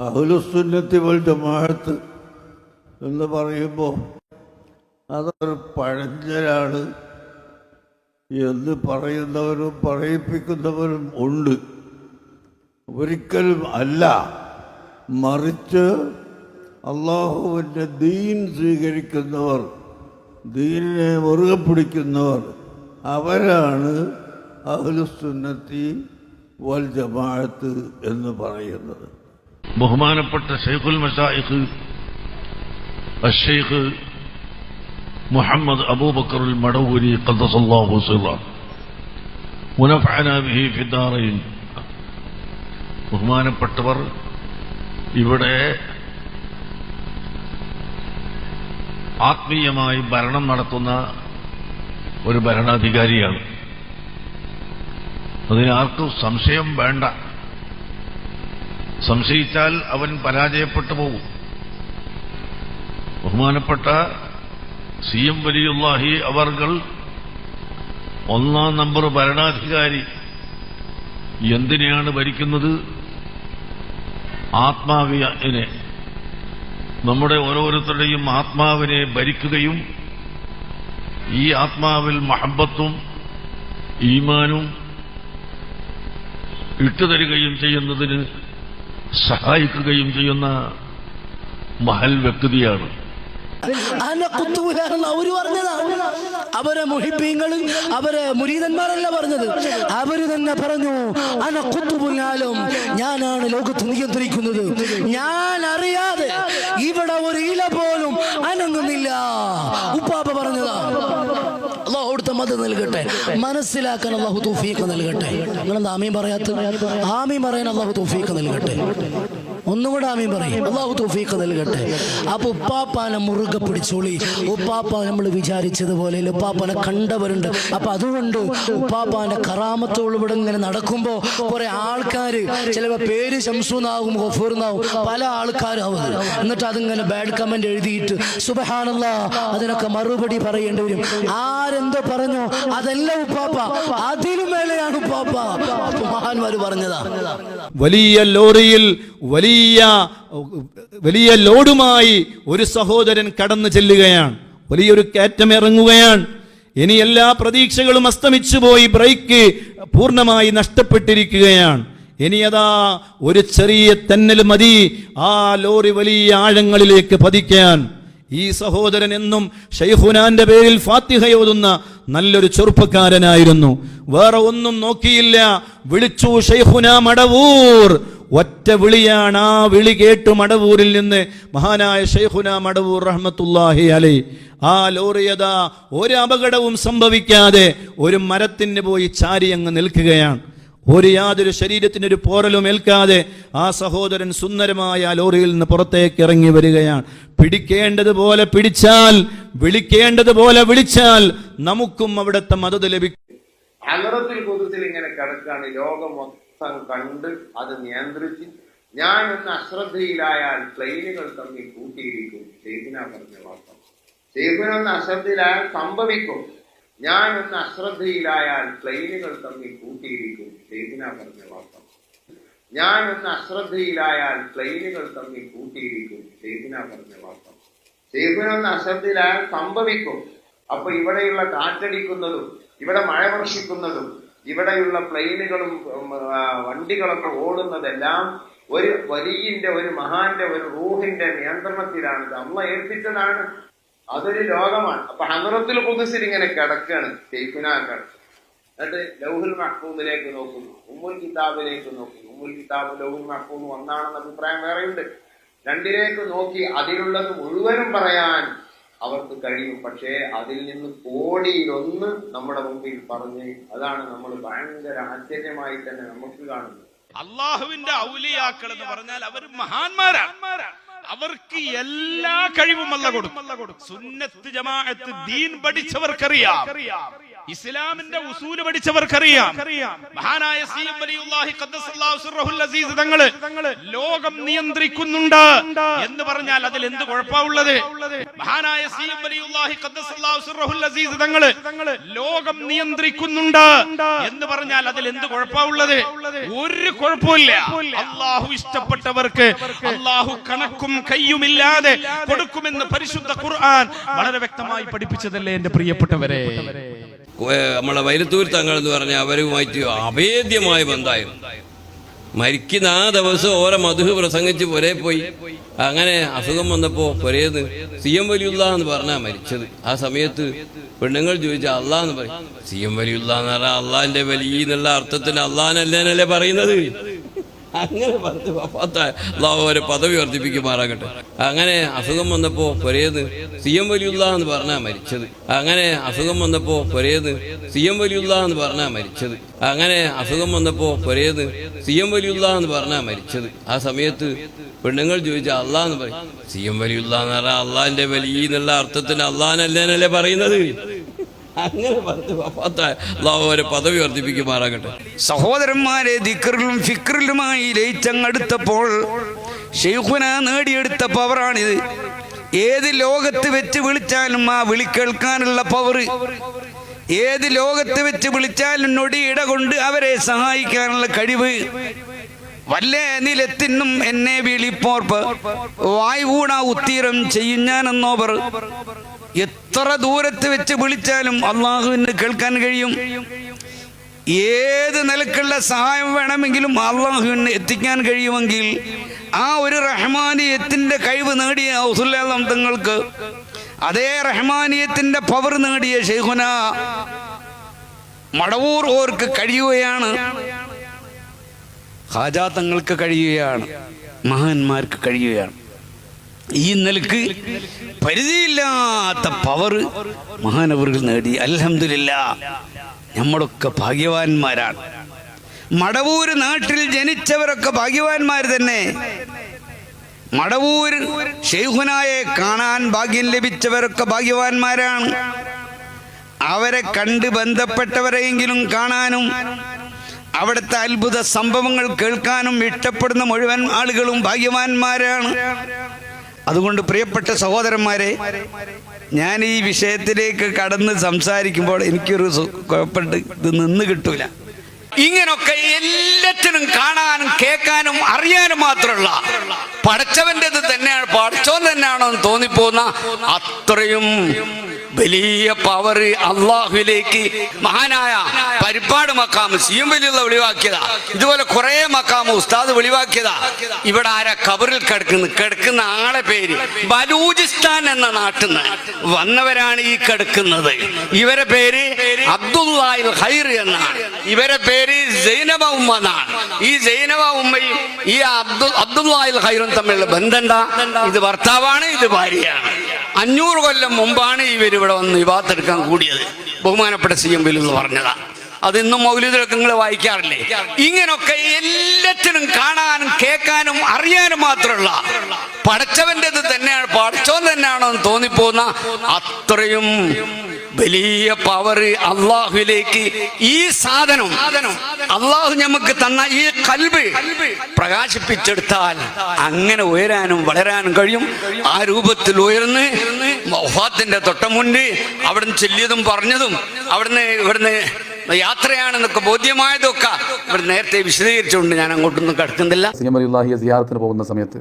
അഹ്ലുസുന്നത്തി വൽ ജമാഅത്ത് എന്ന് പറയുമ്പോൾ അതൊരു പഴഞ്ചനാണ് എന്ന് പറയുന്നവരും പറയിപ്പിക്കുന്നവരും ഉണ്ട്. ഒരിക്കലും അല്ല, മറിച്ച് അള്ളാഹുവിൻ്റെ ദീൻ സ്വീകരിക്കുന്നവർ, ദീനിനെ മുറുകെ പിടിക്കുന്നവർ, അവരാണ് അഹ്ലുസുന്നത്തി വൽ ജമാഅത്ത് എന്ന് പറയുന്നത്. ബഹുമാനപ്പെട്ട ശൈഖുൽ മശായിഖ് അശ്ശൈഖ് മുഹമ്മദ് അബൂബക്കറുൽ മടവൂരി ഖദ്ദസല്ലാഹു സിർറഹു വനഫഅനാ ബിഹി ഫിദ്ദാറൈൻ, ബഹുമാനപ്പെട്ടവർ ഇവിടെ ആത്മീയമായി ഭരണം നടത്തുന്ന ഒരു ഭരണാധികാരിയാണ്. അതിനാർക്കും സംശയം വേണ്ട. സംശയിച്ചാൽ അവൻ പരാജയപ്പെട്ടു പോകും. ബഹുമാനപ്പെട്ട CM വലിയുല്ലാഹി അവർകൾ ഒന്നാം നമ്പർ ഭരണാധികാരി. എന്തിനെയാണ് ഭരിക്കുന്നത്? ആത്മാവിനെ, നമ്മുടെ ഓരോരുത്തരുടെയും ആത്മാവിനെ ഭരിക്കുകയും ഈ ആത്മാവിൽ മഹബത്തും ഈമാനും ഇട്ടുതരികയും ചെയ്യുന്നതിന് സഹായിക്കുകയും ചെയ്യുന്ന മഹൽ വ്യക്തിയാണ്. അവര് പറഞ്ഞതാണ്. അവരെ മുഹിബീങ്ങളും അവരെ മുരീദന്മാരല്ല പറഞ്ഞത്, അവര് തന്നെ പറഞ്ഞു അന ഖുത്ബുൽ ആലം, ഞാനാണ് ലോകത്ത് നിയന്ത്രിക്കുന്നത്. ഞാൻ അറിയാതെ ഇവിടെ ഒരു ഇല പോലും അനങ്ങുന്നില്ല. ഉപ്പാപ്പ പറഞ്ഞതാ. അള്ളാഹു അവിടുത്തെ മദദ് നൽകട്ടെ, മനസ്സിലാക്കാൻ അള്ളാഹു തൗഫീഖ് നൽകട്ടെ. നിങ്ങളെന്താ ആമീൻ പറയാത്ത? ആമീൻ പറയാൻ അള്ളാഹു തൗഫീഖ് നൽകട്ടെ. ഒന്നും കൂടെ ആമീൻ പറയും. അള്ളാഹു തൗഫീഖ് നൽകട്ടെ. അപ്പൊ ഉപ്പാപ്പാനെ മുറുകെ പിടിച്ചോളി. ഉപ്പാപ്പ നമ്മൾ വിചാരിച്ചതുപോലെ ഉപ്പാപ്പാനെ കണ്ടവരുണ്ട്. അപ്പൊ അതുകൊണ്ട് ഉപ്പാപ്പാന്റെ കറാമത്തോട് ഇവിടെ ഇങ്ങനെ നടക്കുമ്പോ കുറെ ആൾക്കാര്, ചിലപ്പോ പേര് ശംസുന്നാവും ഗഫൂർന്നാവും, പല ആൾക്കാരാവുന്നത്. എന്നിട്ട് അതിങ്ങനെ ബാഡ് കമന്റ് എഴുതിയിട്ട് സുബ്ഹാനല്ലാഹ് അതിനൊക്കെ മറുപടി പറയേണ്ടി വരും. ആരെന്തോ പറഞ്ഞോ അതല്ല ഉപ്പാപ്പ, അതിലും മേലെയാണ് ഉപ്പാപ്പ. മഹാന്മാര് പറഞ്ഞതാ. വലിയ ലോറിയിൽ വലിയ ലോഡുമായി ഒരു സഹോദരൻ കടന്നു ചെല്ലുകയാണ്. വലിയൊരു കയറ്റം ഇറങ്ങുകയാണ്. ഇനി എല്ലാ പ്രതീക്ഷകളും അസ്തമിച്ചു പോയി. ബ്രേക്ക് പൂർണ്ണമായി നഷ്ടപ്പെട്ടിരിക്കുകയാണ്. ഇനി അതാ ഒരു ചെറിയ തെന്നൽ മതി ആ ലോറി വലിയ ആഴങ്ങളിലേക്ക് പതിക്കാൻ. ഈ സഹോദരൻ എന്നും ശൈഖുനാന്റെ പേരിൽ ഫാത്തിഹ ഓതുന്ന നല്ലൊരു ചെറുപ്പക്കാരനായിരുന്നു. വേറെ ഒന്നും നോക്കിയില്ല. വിളിച്ചു ശൈഖുനാ മടവൂർ. ഒറ്റ വിളിയാണ്. ആ വിളി കേട്ടു മടവൂരിൽ നിന്ന് മഹാനായ ശൈഖുനാ മടവൂർ റഹ്മത്തുള്ളാഹി അലൈഹി ആ ലോറിയതാ ഒരു അപകടവും സംഭവിക്കാതെ ഒരു മരത്തിന് പോയി ചാരി അങ്ങ് നിൽക്കുകയാണ്. യാതൊരു ശരീരത്തിനൊരു പോറലും ഏൽക്കാതെ ആ സഹോദരൻ സുന്ദരമായ ആ ലോറിയിൽ നിന്ന് പുറത്തേക്ക് ഇറങ്ങി വരികയാണ്. പിടിക്കേണ്ടതുപോലെ പിടിച്ചാൽ, വിളിക്കേണ്ടതുപോലെ വിളിച്ചാൽ നമുക്കും അവിടുത്തെ മദദ് ലഭിക്കും. ഹലറത്തുൽ ഖുദ്സിൽ ഇങ്ങനെ കിടക്കാണ്. ലോകം മൊത്തം കണ്ട് അത് നിയന്ത്രിച്ച് ഞാൻ ഒന്ന് അശ്രദ്ധയിലായാൽ പ്ലെയിനുകൾ തമ്മിൽ കൂട്ടിയിരിക്കും. ഷെയ്ഖിന പറഞ്ഞ വാർത്ത. ഷെയ്ഖിനൊന്ന് അശ്രദ്ധയിലായാൽ സംഭവിക്കും. ഞാൻ ഒന്ന് അശ്രദ്ധയിലായാൽ പ്ലെയിനുകൾ തമ്മിൽ കൂട്ടിയിരിക്കും. ഷെയ്ഖിന പറഞ്ഞ വാർത്ത. ഞാൻ ഒന്ന് അശ്രദ്ധയിലായാൽ പ്ലെയിനുകൾ തമ്മിൽ കൂട്ടിയിരിക്കും. ഷെയ്ഖിന പറഞ്ഞ വാർത്ത. ഷെയ്ഖിനൊന്ന് അശ്രദ്ധയിലായാൽ സംഭവിക്കും. അപ്പൊ ഇവിടെയുള്ള കാറ്റടിക്കുന്നതും ഇവിടെ മഴ വർഷിക്കുന്നതും ഇവിടെയുള്ള പ്ലെയിനുകളും വണ്ടികളൊക്കെ ഓടുന്നതെല്ലാം ഒരു വലിയന്റെ, ഒരു മഹാന്റെ, ഒരു റൂഹിന്റെ നിയന്ത്രണത്തിലാണ്. അള്ളാഹ് ഏൽപ്പിച്ചതാണ്. അതൊരു ലോകമാണ്. അപ്പൊ ഹദറത്തുൽ ഖുദ്സിൽ ഇങ്ങനെ കിടക്കാണ് ഷെയ്ഖുനാക്കൾ. എന്നിട്ട് ലൗഹുൽ മഹ്ഫൂദിലേക്ക് നോക്കുന്നു, ഉമ്മുൽ കിതാബിലേക്ക് നോക്കുന്നു. ഉമ്മുൽ കിതാബ് ലൗഹുൽ മഹ്ഫൂദ് ഒന്നാണെന്ന അഭിപ്രായം വേറെയുണ്ട്. രണ്ടിലേക്ക് നോക്കി അതിലുള്ളത് മുഴുവനും പറയാൻ അവർക്ക് കഴിയും. പക്ഷേ അതിൽ നിന്ന് കോടിയിലൊന്ന് നമ്മുടെ മുമ്പിൽ പറഞ്ഞ് അതാണ് നമ്മൾ ഭയങ്കര ആശ്ചര്യമായി തന്നെ നമുക്ക് കാണുന്നത്. അള്ളാഹുവിന്റെ ഔലിയാക്കൾ എന്ന് പറഞ്ഞാൽ അവർ മഹാന്മാരാണ്. അവർക്ക് എല്ലാ കഴിവും അല്ലാഹു കൊടുക്കും. സുന്നത്ത് ജമാഅത്ത് ദീൻ പഠിച്ചവർക്കറിയാം ഇസ്ലാമിന്റെ ഉസൂല് പഠിച്ചവർക്കറിയാം. മഹാനായ സി.എം. വലിയുല്ലാഹി ഖദ്ദസല്ലാഹു സിർറഹുൽ അസീസ് തങ്ങള് ലോകം നിയന്ത്രിക്കുന്നുണ്ട് എന്ന് പറഞ്ഞാൽ അതിൽ എന്ത് കുഴപ്പമുള്ളത്? മഹാനായ സി.എം. വലിയുല്ലാഹി ഖദ്ദസല്ലാഹു സിർറഹുൽ അസീസ് തങ്ങള് ലോകം നിയന്ത്രിക്കുന്നുണ്ട് എന്ന് പറഞ്ഞാൽ അതിൽ എന്ത് കുഴപ്പമുള്ളത്? ഒരു കുഴപ്പമില്ല. അള്ളാഹു ഇഷ്ടപ്പെട്ടവർക്ക് അള്ളാഹു കണക്കും കയ്യുമില്ലാതെ കൊടുക്കുമെന്ന് പരിശുദ്ധ ഖുർആൻ വളരെ വ്യക്തമായി പഠിപ്പിച്ചതല്ലേ എന്റെ പ്രിയപ്പെട്ടവരെ? നമ്മളെ വൈരത്തൂർ തങ്ങൾ എന്ന് പറഞ്ഞ അവരുമായിട്ട് അഭേദ്യമായ ബന്ധമായിരുന്നു. മരിക്കുന്ന ആ ദിവസം ഓരോ മധു പ്രസംഗിച്ച് പുരേ പോയി. അങ്ങനെ അസുഖം വന്നപ്പോൾ പുരേന്ന് സി.എം. വലിയുള്ള എന്ന് പറഞ്ഞാൽ മരിച്ചത്. ആ സമയത്ത് പെണ്ണുങ്ങൾ ചോദിച്ചാൽ അള്ളാഹ് എന്ന് പറയും. സി.എം. വലിയുള്ള എന്ന് പറഞ്ഞാൽ അള്ളാഹിന്റെ വലിയ എന്നുള്ള അർത്ഥത്തിന് അള്ളാഹനല്ലേ പറയുന്നത്. അങ്ങനെ പറഞ്ഞ് അള്ളാഹു അവരെ പദവി വർദ്ധിപ്പിക്കുമാറാകട്ടെ. അങ്ങനെ അസുഖം വന്നപ്പോൾ പുരേന്ന് സി.എം. വലിയുള്ള എന്ന് പറഞ്ഞാൽ മരിച്ചത്. അങ്ങനെ അസുഖം വന്നപ്പോൾ പുരേന്ന് സി.എം. വലിയുള്ള എന്ന് പറഞ്ഞാൽ മരിച്ചത്. അങ്ങനെ അസുഖം വന്നപ്പോൾ പുരേന്ന് സി.എം. വലിയുള്ള എന്ന് പറഞ്ഞാൽ മരിച്ചത്. ആ സമയത്ത് പെണ്ണുങ്ങൾ ചോദിച്ചാൽ അള്ളാഹ് എന്ന് പറയും. സി.എം. വലിയുള്ള എന്ന് പറഞ്ഞാൽ അള്ളാഹിന്റെ വലിയ എന്നുള്ള അർത്ഥത്തിന് അള്ളാഹനല്ലേ പറയുന്നത്. അങ്ങനെ പറഞ്ഞ് അള്ളാഹു അവരെ പദവി വർദ്ധിപ്പിക്കുമാറാകട്ടെ. സഹോദരന്മാരെ, ദിക്റിലും ഫിക്റിലുമായി ലയിച്ചങ്ങടുത്തപ്പോൾ ശൈഖുന നേടിയെടുത്ത പവറാണിത്. ഏത് ലോകത്ത് വെച്ച് വിളിച്ചാലും ആ വിളി കേൾക്കാനുള്ള പവർ, ഏത് ലോകത്ത് വെച്ച് വിളിച്ചാലും നൊടിയിട കൊണ്ട് അവരെ സഹായിക്കാനുള്ള കഴിവ്, വല്ല നിലത്തിനും എന്നെ വിളിപ്പോർപ്പ് വായ്വൂണ ഉത്തീരം ചെയ്യും ഞാനെന്നോവർ. എത്ര ദൂരത്ത് വെച്ച് വിളിച്ചാലും അള്ളാഹുവിന് കേൾക്കാൻ കഴിയും. ഏത് നിലക്കുള്ള സഹായം വേണമെങ്കിലും അള്ളാഹുവിന് എത്തിക്കാൻ കഴിയുമെങ്കിൽ ആ ഒരു റഹ്മാനിയത്തിന്റെ കഴിവ് നേടിയ ഔസുല്ലാദം തങ്ങൾക്ക്, അതേ റഹ്മാനിയത്തിന്റെ പവർ നേടിയ ശൈഖുന മടവൂർ ഓർക്ക് കഴിയുകയാണ്, ഖാജാ തങ്ങൾക്ക് കഴിയുകയാണ്, മഹാന്മാർക്ക് കഴിയുകയാണ്. ഈ നിലക്ക് പരിധിയില്ലാത്ത പവർ മഹാനവറുകൾ നേടി. അൽഹംദുലില്ലാഹ്, നമ്മളൊക്കെ ഭാഗ്യവാന്മാരാണ്. മടവൂർ നാട്ടിൽ ജനിച്ചവരൊക്കെ ഭാഗ്യവാന്മാർ തന്നെ. മടവൂർ ശൈഖുനായെ കാണാൻ ഭാഗ്യം ലഭിച്ചവരൊക്കെ ഭാഗ്യവാന്മാരാണ്. അവരെ കണ്ട് ബന്ധപ്പെട്ടവരെയെങ്കിലും കാണാനും അവിടുത്തെ അത്ഭുത സംഭവങ്ങൾ കേൾക്കാനും ഇഷ്ടപ്പെടുന്ന മുഴുവൻ ആളുകളും ഭാഗ്യവാന്മാരാണ്. അതുകൊണ്ട് പ്രിയപ്പെട്ട സഹോദരന്മാരെ, ഞാൻ ഈ വിഷയത്തിലേക്ക് കടന്ന് സംസാരിക്കുമ്പോൾ എനിക്കൊരു കുഴപ്പമുണ്ട്, ഇത് നിന്ന് കിട്ടൂല. ഇങ്ങനൊക്കെ എല്ലാത്തിനും കാണാനും കേൾക്കാനും അറിയാനും മാത്രമുള്ള പടച്ചവൻ്റെത് തന്നെയാണ്, പടച്ചോൻ തന്നെയാണോ എന്ന് തോന്നിപ്പോകുന്ന അത്രയും വലിയ പവർ അള്ളാഹുവിലേക്ക് മഹാനായ പരിപ്പാട് മക്കാം സി.എം. വലിയുള്ള വെളിവാക്കിയതാ. ഇതുപോലെ കുറെ മക്കാം ഉസ്താദ് വെളിവാക്കിയതാ. ഇവിടെ ആരാ കബറിൽ കിടക്കുന്ന ആളെ പേര് ബലൂചിസ്ഥാൻ എന്ന നാട്ടിൽ നിന്ന് വന്നവരാണ് ഈ കിടക്കുന്നത്. ഇവരെ പേര് അബ്ദുല്ലാഹിൽ ഖൈർ എന്നാണ്. ഇവരെ പേര് സൈനബ ഉമ്മ എന്നാണ്. ഈ സൈനബ ഉമ്മയും ഈ അബ്ദുല്ലാഹിൽ ഖൈറും തമ്മിലുള്ള ബന്ധം എന്താ? ഇത് ഭർത്താവാണ്, ഇത് ഭാര്യയാണ്. 500 കൊല്ലം മുമ്പാണ് ഇവർ ഇവിടെ വന്ന് ഇബാദത്തെടുക്കാൻ കൂടിയത്. ബഹുമാനപ്പെട്ട സി.എം. വലിയുള്ള പറഞ്ഞതാ. അത് ഇന്നും മൗലിദിലൊക്കെ നിങ്ങൾ വായിക്കാറില്ലേ? ഇങ്ങനൊക്കെ എല്ലാത്തിനും കാണാനും കേൾക്കാനും അറിയാനും മാത്രമുള്ള പടച്ചവൻ്റെത് തന്നെയാണ്, പടച്ചോൻ തന്നെയാണോ എന്ന് തോന്നിപ്പോകുന്ന അത്രയും വലിയ പവർ അള്ളാഹുവിലേക്ക് ഈ സാധനം അള്ളാഹു നമുക്ക് തന്ന ഈ കൽബ് പ്രകാശിപ്പിച്ചെടുത്താൽ അങ്ങനെ ഉയരാനും വളരാനും കഴിയും. ആ രൂപത്തിൽ ഉയർന്ന് വഫാത്തിന്റെ തൊട്ടമുൻപ് അവിടുന്ന് ചൊല്ലിയതും പറഞ്ഞതും ഇവിടുന്ന് യാത്രയാണെന്നൊക്കെ ബോധ്യമായതൊക്കെ ഇവിടെ നേരത്തെ വിശദീകരിച്ചുകൊണ്ട് ഞാൻ അങ്ങോട്ടൊന്നും കടക്കുന്നില്ല. സി.എം. വലിയുള്ളാഹിയെ സിയാറത്തിന് പോകുന്ന സമയത്ത്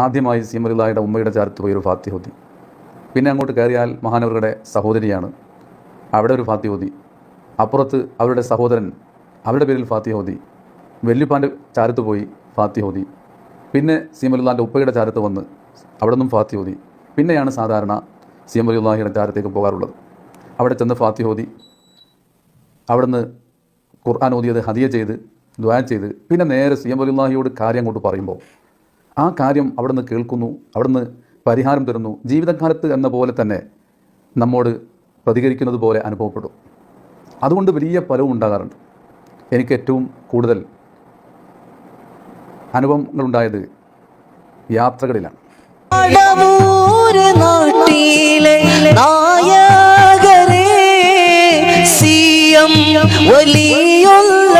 ആദ്യമായി സി.എം. വലിയുള്ളാഹിയുടെ ഉമ്മയുടെ ചാരത്ത് പോയി ഒരു ഫാത്തിഹ ഓതി. പിന്നെ അങ്ങോട്ട് കയറിയാൽ മഹാനവറുടെ സഹോദരിയാണ്, അവിടെ ഒരു ഫാത്തിഹ ഓതി. അപ്പുറത്ത് അവരുടെ സഹോദരൻ, അവരുടെ പേരിൽ ഫാത്തിഹ ഓതി. വല്യുപ്പാൻ്റെ ചാരത്ത് പോയി ഫാത്തിഹ ഓതി. പിന്നെ സി.എം. വലിയുള്ളാഹിൻ്റെ ഉപ്പയുടെ ചാരത്ത് വന്ന് അവിടെ നിന്നും ഫാത്തിഹ ഓതി. പിന്നെയാണ് സാധാരണ സി.എം. വലിയുള്ളാഹിയുടെ ചാരത്തേക്ക് പോകാറുള്ളത്. അവിടെ ചെന്ന് ഫാത്തിഹ ഓതി, അവിടുന്ന് ഖുർആൻ ഓതിയത് ഹദിയ ചെയ്ത് ദുആ ചെയ്ത് പിന്നെ നേരെ സി.എം. വലിയുള്ളാഹിയോട് കാര്യം അങ്ങോട്ട് പറയുമ്പോൾ ആ കാര്യം അവിടുന്ന് കേൾക്കുന്നു, അവിടുന്ന് പരിഹാരം തരുന്നു. ജീവിതകാലത്ത് എന്ന പോലെ തന്നെ നമ്മോട് പ്രതികരിക്കുന്നത് പോലെ അനുഭവപ്പെടും. അതുകൊണ്ട് വലിയ ഫലവും ഉണ്ടാകാറുണ്ട്. എനിക്ക് ഏറ്റവും കൂടുതൽ അനുഭവങ്ങളുണ്ടായത് യാത്രകളിലാണ്. വലിയുള്ള